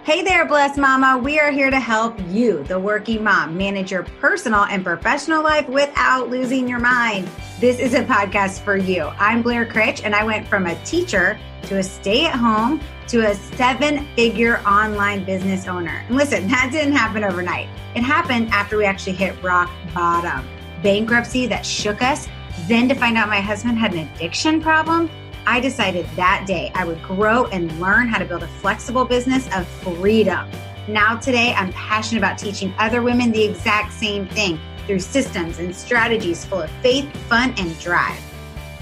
Hey there, Blessed Mama. We are here to help you, the working mom, manage your personal and professional life without losing your mind. This is a podcast for you. I'm Blair Critch, and I went from a teacher to a stay-at-home to a 7-figure online business owner. And listen, that didn't happen overnight. It happened after we actually hit rock bottom. Bankruptcy that shook us. Then to find out my husband had an addiction problem, I decided that day I would grow and learn how to build a flexible business of freedom. Now today, I'm passionate about teaching other women the exact same thing through systems and strategies full of faith, fun, and drive.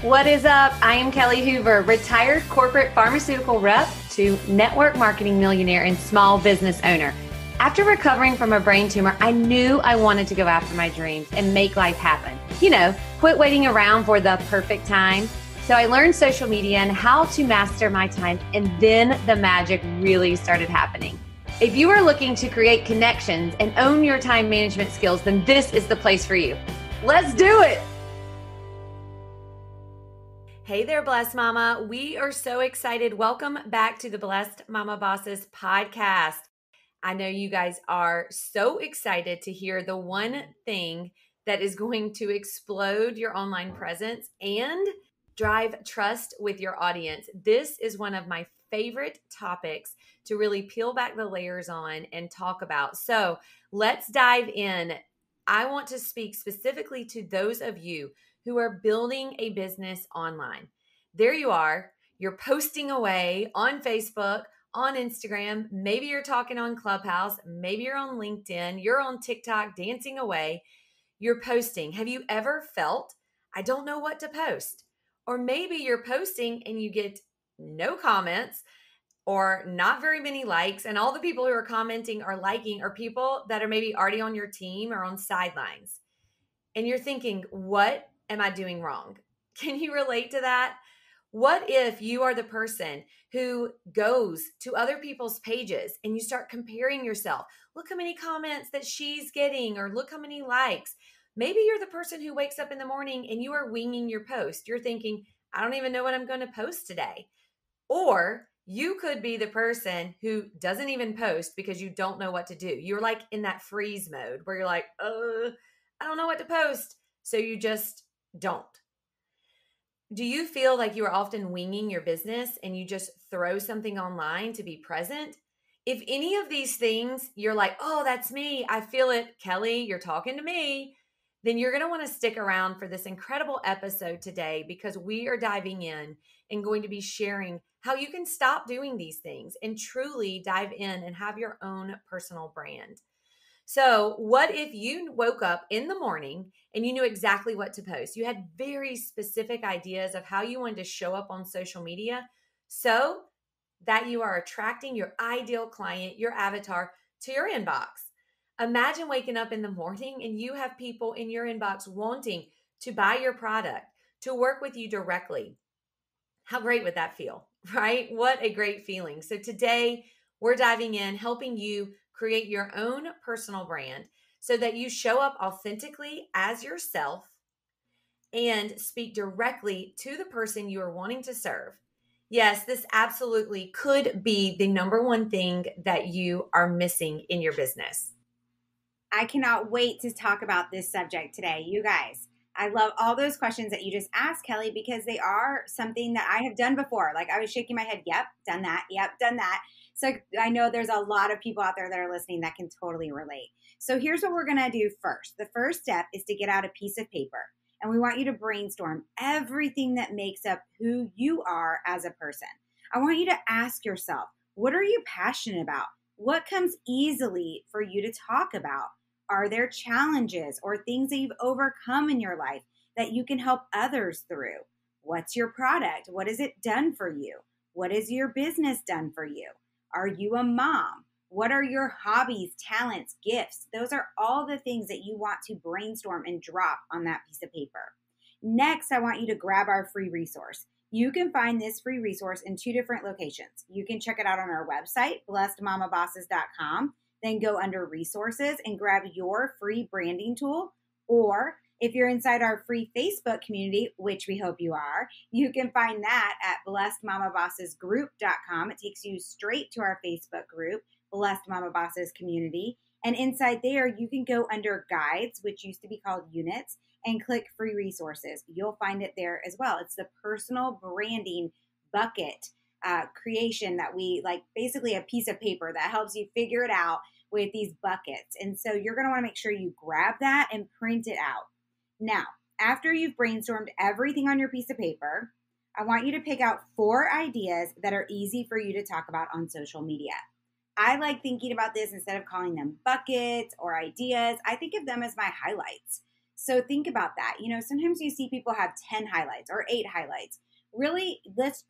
What is up? I am Kelly Hoover, retired corporate pharmaceutical rep to network marketing millionaire and small business owner. After recovering from a brain tumor, I knew I wanted to go after my dreams and make life happen. Quit waiting around for the perfect time. So I learned social media and how to master my time, and then the magic really started happening. If you are looking to create connections and own your time management skills, then this is the place for you. Let's do it. Hey there, Blessed Mama. We are so excited. Welcome back to the Blessed Mama Bosses podcast. I know you guys are so excited to hear the one thing that is going to explode your online presence and drive trust with your audience. This is one of my favorite topics to really peel back the layers on and talk about. So let's dive in. I want to speak specifically to those of you who are building a business online. There you are. You're posting away on Facebook, on Instagram. Maybe you're talking on Clubhouse. Maybe you're on LinkedIn. You're on TikTok dancing away. You're posting. Have you ever felt, I don't know what to post? Or maybe you're posting and you get no comments or not very many likes, and all the people who are commenting or liking are people that are maybe already on your team or on sidelines. And you're thinking, what am I doing wrong? Can you relate to that? What if you are the person who goes to other people's pages and you start comparing yourself? Look how many comments that she's getting, or look how many likes. Maybe you're the person who wakes up in the morning and you are winging your post. You're thinking, I don't even know what I'm going to post today. Or you could be the person who doesn't even post because you don't know what to do. You're like in that freeze mode where you're like, I don't know what to post. So you just don't. Do you feel like you are often winging your business and you just throw something online to be present? If any of these things, you're like, oh, that's me. I feel it. Kelly, you're talking to me. Then you're going to want to stick around for this incredible episode today, because we are diving in and going to be sharing how you can stop doing these things and truly dive in and have your own personal brand. So what if you woke up in the morning and you knew exactly what to post? You had very specific ideas of how you wanted to show up on social media so that you are attracting your ideal client, your avatar, to your inbox. Imagine waking up in the morning and you have people in your inbox wanting to buy your product, to work with you directly. How great would that feel, right? What a great feeling. So today we're diving in, helping you create your own personal brand so that you show up authentically as yourself and speak directly to the person you are wanting to serve. Yes, this absolutely could be the number one thing that you are missing in your business. I cannot wait to talk about this subject today. You guys, I love all those questions that you just asked, Kelly, because they are something that I have done before. Like, I was shaking my head. Yep, done that. Yep, done that. So I know there's a lot of people out there that are listening that can totally relate. So here's what we're going to do first. The first step is to get out a piece of paper, and we want you to brainstorm everything that makes up who you are as a person. I want you to ask yourself, what are you passionate about? What comes easily for you to talk about? Are there challenges or things that you've overcome in your life that you can help others through? What's your product? What has it done for you? What has your business done for you? Are you a mom? What are your hobbies, talents, gifts? Those are all the things that you want to brainstorm and drop on that piece of paper. Next, I want you to grab our free resource. You can find this free resource in 2 different locations. You can check it out on our website, blessedmamabosses.com. Then go under resources and grab your free branding tool. Or if you're inside our free Facebook community, which we hope you are, you can find that at blessedmamabossesgroup.com. It takes you straight to our Facebook group, Blessed Mama Bosses community. And inside there, you can go under guides, which used to be called units, and click free resources. You'll find it there as well. It's the personal branding bucket creation that we like, basically a piece of paper that helps you figure it out with these buckets. And so you're going to want to make sure you grab that and print it out. Now, after you've brainstormed everything on your piece of paper, I want you to pick out 4 ideas that are easy for you to talk about on social media. I like thinking about this instead of calling them buckets or ideas. I think of them as my highlights. So think about that. You know, sometimes you see people have 10 highlights or 8 highlights. Really, let's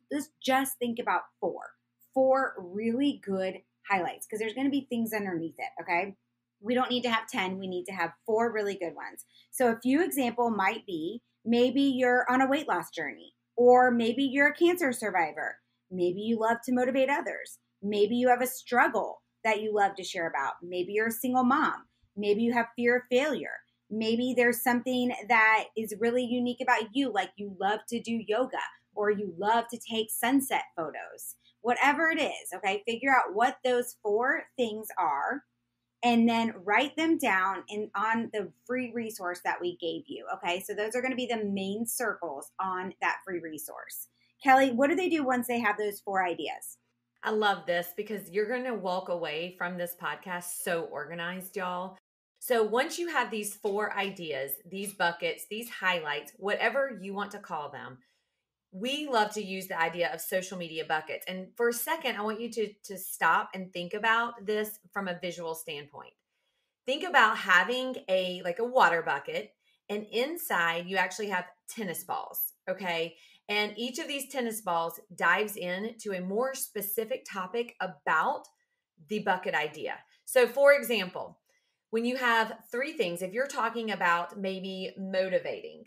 just think about 4 really good highlights, because there's going to be things underneath it, okay? We don't need to have 10. We need to have 4 really good ones. So a few example might be, maybe you're on a weight loss journey, or maybe you're a cancer survivor. Maybe you love to motivate others. Maybe you have a struggle that you love to share about. Maybe you're a single mom. Maybe you have fear of failure. Maybe there's something that is really unique about you, like you love to do yoga, or you love to take sunset photos. Whatever it is, okay, figure out what those 4 things are, and then write them down on the free resource that we gave you, okay? So those are going to be the main circles on that free resource. Kelly, what do they do once they have those 4 ideas? I love this because you're going to walk away from this podcast so organized, y'all. So once you have these 4 ideas, these buckets, these highlights, whatever you want to call them, we love to use the idea of social media buckets. And for a second, I want you to stop and think about this from a visual standpoint. Think about having a water bucket, and inside you actually have tennis balls, okay? And each of these tennis balls dives into a more specific topic about the bucket idea. So for example, when you have 3 things, if you're talking about maybe motivating,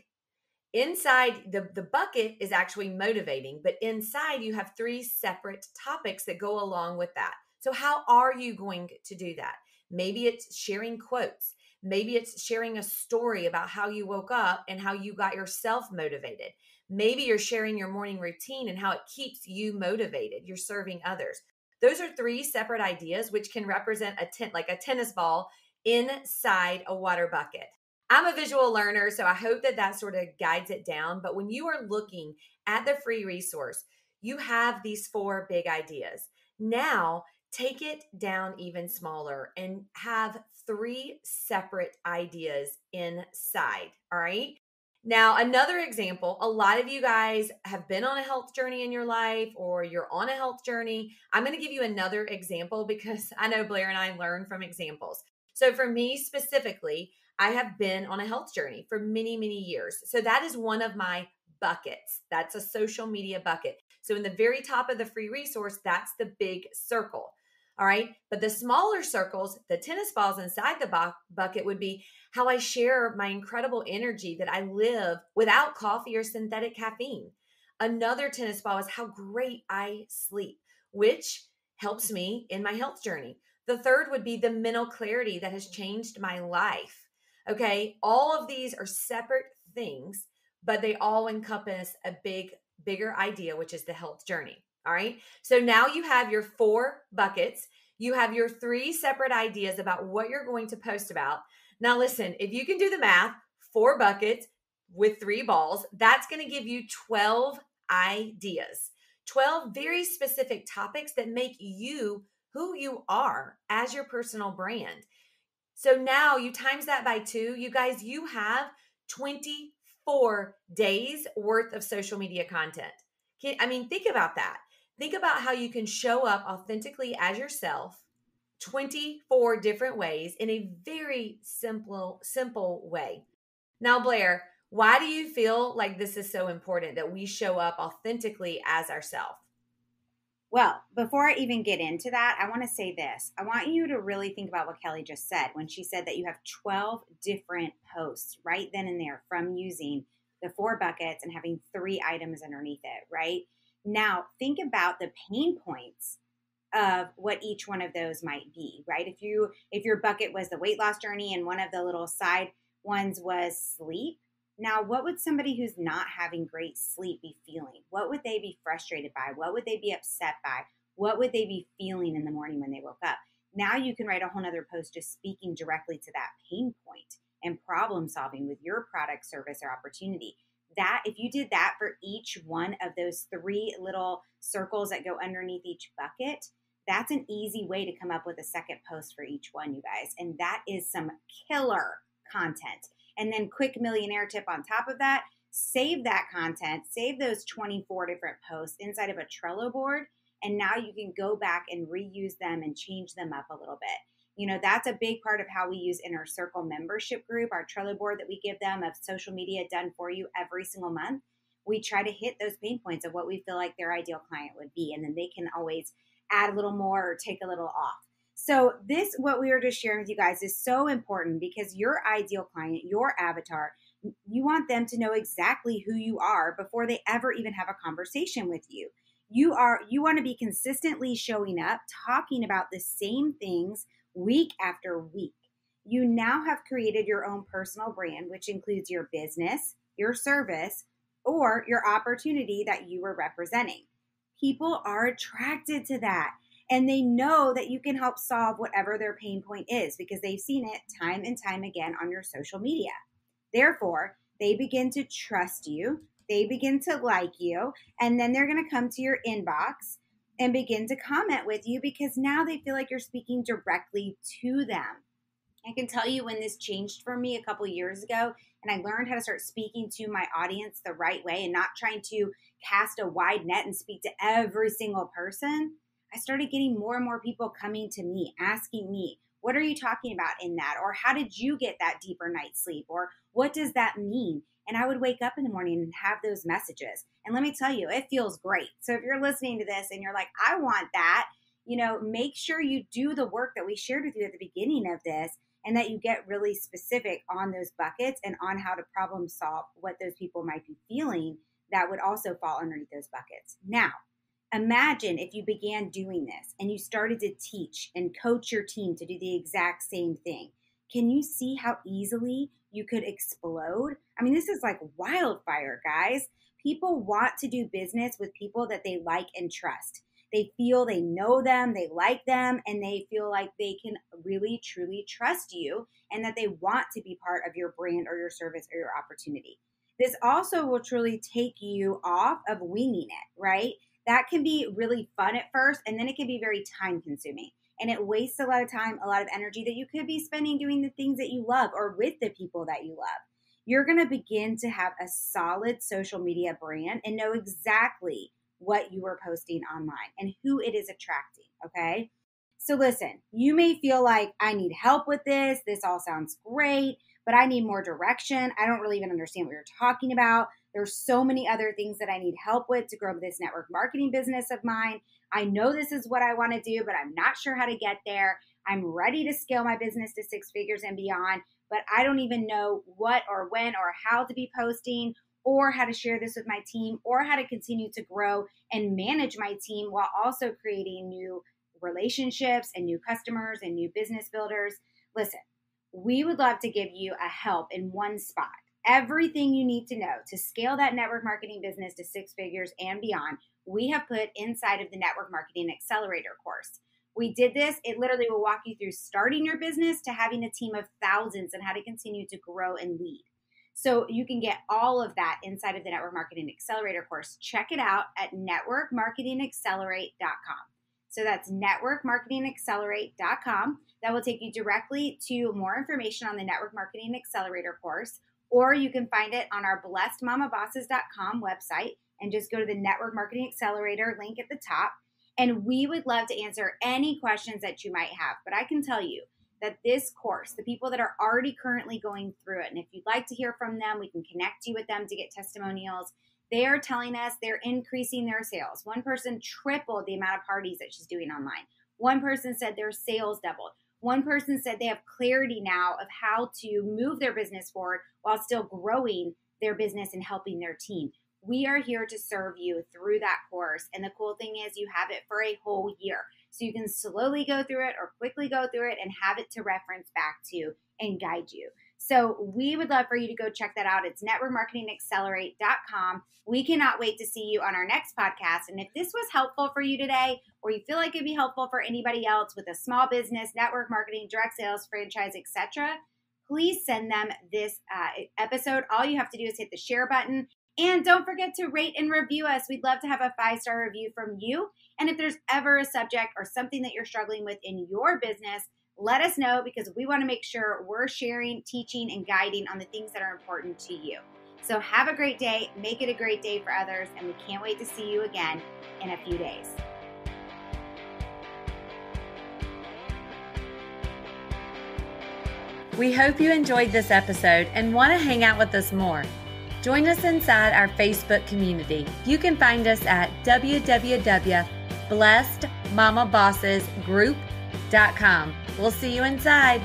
inside the bucket is actually motivating, but inside you have 3 separate topics that go along with that. So how are you going to do that? Maybe it's sharing quotes. Maybe it's sharing a story about how you woke up and how you got yourself motivated. Maybe you're sharing your morning routine and how it keeps you motivated. You're serving others. Those are 3 separate ideas, which can represent a tennis ball inside a water bucket. I'm a visual learner, so I hope that sort of guides it down. But when you are looking at the free resource, you have these 4 big ideas. Now, take it down even smaller and have 3 separate ideas inside, all right? Now, another example, a lot of you guys have been on a health journey in your life, or you're on a health journey. I'm going to give you another example because I know Blair and I learn from examples. So for me specifically, I have been on a health journey for many, many years. So that is one of my buckets. That's a social media bucket. So in the very top of the free resource, that's the big circle. All right. But the smaller circles, the tennis balls inside the bucket, would be how I share my incredible energy that I live without coffee or synthetic caffeine. Another tennis ball is how great I sleep, which helps me in my health journey. The third would be the mental clarity that has changed my life. Okay. All of these are separate things, but they all encompass a bigger idea, which is the health journey. All right. So now you have your 4 buckets. You have your 3 separate ideas about what you're going to post about. Now, listen, if you can do the math, 4 buckets with 3 balls, that's going to give you 12 ideas, 12 very specific topics that make you who you are as your personal brand. So now you times that by 2, you guys, you have 24 days worth of social media content. Think about that. Think about how you can show up authentically as yourself 24 different ways in a very simple way. Now, Blair, why do you feel like this is so important that we show up authentically as ourselves? Well, before I even get into that, I want to say this. I want you to really think about what Kelly just said when she said that you have 12 different posts right then and there from using the 4 buckets and having 3 items underneath it, right? Now, think about the pain points of what each one of those might be, right? If your bucket was the weight loss journey and one of the little side ones was sleep, now what would somebody who's not having great sleep be feeling? What would they be frustrated by? What would they be upset by? What would they be feeling in the morning when they woke up? Now you can write a whole nother post just speaking directly to that pain point and problem solving with your product, service, or opportunity. That if you did that for each one of those 3 little circles that go underneath each bucket, that's an easy way to come up with a second post for each one, you guys. And that is some killer content. And then quick millionaire tip on top of that, save that content, save those 24 different posts inside of a Trello board. And now you can go back and reuse them and change them up a little bit. You know, that's a big part of how we use Inner Circle membership group, our Trello board that we give them of social media done for you every single month. We try to hit those pain points of what we feel like their ideal client would be. And then they can always add a little more or take a little off. So this, what we were just sharing with you guys, is so important because your ideal client, your avatar, you want them to know exactly who you are before they ever even have a conversation with you. You want to be consistently showing up, talking about the same things week after week. You now have created your own personal brand, which includes your business, your service, or your opportunity that you were representing. People are attracted to that, and they know that you can help solve whatever their pain point is because they've seen it time and time again on your social media. Therefore, they begin to trust you, they begin to like you, and then they're going to come to your inbox and begin to comment with you because now they feel like you're speaking directly to them. I can tell you when this changed for me a couple years ago and I learned how to start speaking to my audience the right way and not trying to cast a wide net and speak to every single person, I started getting more and more people coming to me, asking me, what are you talking about in that? Or how did you get that deeper night's sleep? Or what does that mean? And I would wake up in the morning and have those messages. And let me tell you, it feels great. So if you're listening to this and you're like, I want that, you know, make sure you do the work that we shared with you at the beginning of this and that you get really specific on those buckets and on how to problem solve what those people might be feeling that would also fall underneath those buckets. Now, imagine if you began doing this and you started to teach and coach your team to do the exact same thing. Can you see how easily you could explode? I mean, this is like wildfire, guys. People want to do business with people that they like and trust. They feel they know them, they like them, and they feel like they can really, truly trust you and that they want to be part of your brand or your service or your opportunity. This also will truly take you off of winging it, right? That can be really fun at first, and then it can be very time consuming. And it wastes a lot of time, a lot of energy that you could be spending doing the things that you love or with the people that you love. You're going to begin to have a solid social media brand and know exactly what you are posting online and who it is attracting, okay? So listen, you may feel like I need help with this. This all sounds great, but I need more direction. I don't really even understand what you're talking about. There's so many other things that I need help with to grow this network marketing business of mine. I know this is what I want to do, but I'm not sure how to get there. I'm ready to scale my business to 6 figures and beyond, but I don't even know what or when or how to be posting or how to share this with my team or how to continue to grow and manage my team while also creating new relationships and new customers and new business builders. Listen, we would love to give you a help in one spot. Everything you need to know to scale that network marketing business to 6 figures and beyond, we have put inside of the Network Marketing Accelerator course. We did this. It literally will walk you through starting your business to having a team of thousands and how to continue to grow and lead. So you can get all of that inside of the Network Marketing Accelerator course. Check it out at networkmarketingaccelerate.com. So that's networkmarketingaccelerate.com. That will take you directly to more information on the Network Marketing Accelerator course, or you can find it on our blessedmamabosses.com website and just go to the Network Marketing Accelerator link at the top. And we would love to answer any questions that you might have. But I can tell you that this course, the people that are already currently going through it, and if you'd like to hear from them, we can connect you with them to get testimonials. They are telling us they're increasing their sales. One person tripled the amount of parties that she's doing online. One person said their sales doubled. One person said they have clarity now of how to move their business forward while still growing their business and helping their team. We are here to serve you through that course. And the cool thing is you have it for a whole year. So you can slowly go through it or quickly go through it and have it to reference back to and guide you. So we would love for you to go check that out. It's networkmarketingaccelerate.com. We cannot wait to see you on our next podcast. And if this was helpful for you today, or you feel like it'd be helpful for anybody else with a small business, network marketing, direct sales, franchise, etc., please send them this episode. All you have to do is hit the share button. And don't forget to rate and review us. We'd love to have a 5-star review from you. And if there's ever a subject or something that you're struggling with in your business, let us know, because we want to make sure we're sharing, teaching, and guiding on the things that are important to you. So have a great day. Make it a great day for others. And we can't wait to see you again in a few days. We hope you enjoyed this episode and want to hang out with us more. Join us inside our Facebook community. You can find us at www.blessedmamabossesgroup.com. We'll see you inside.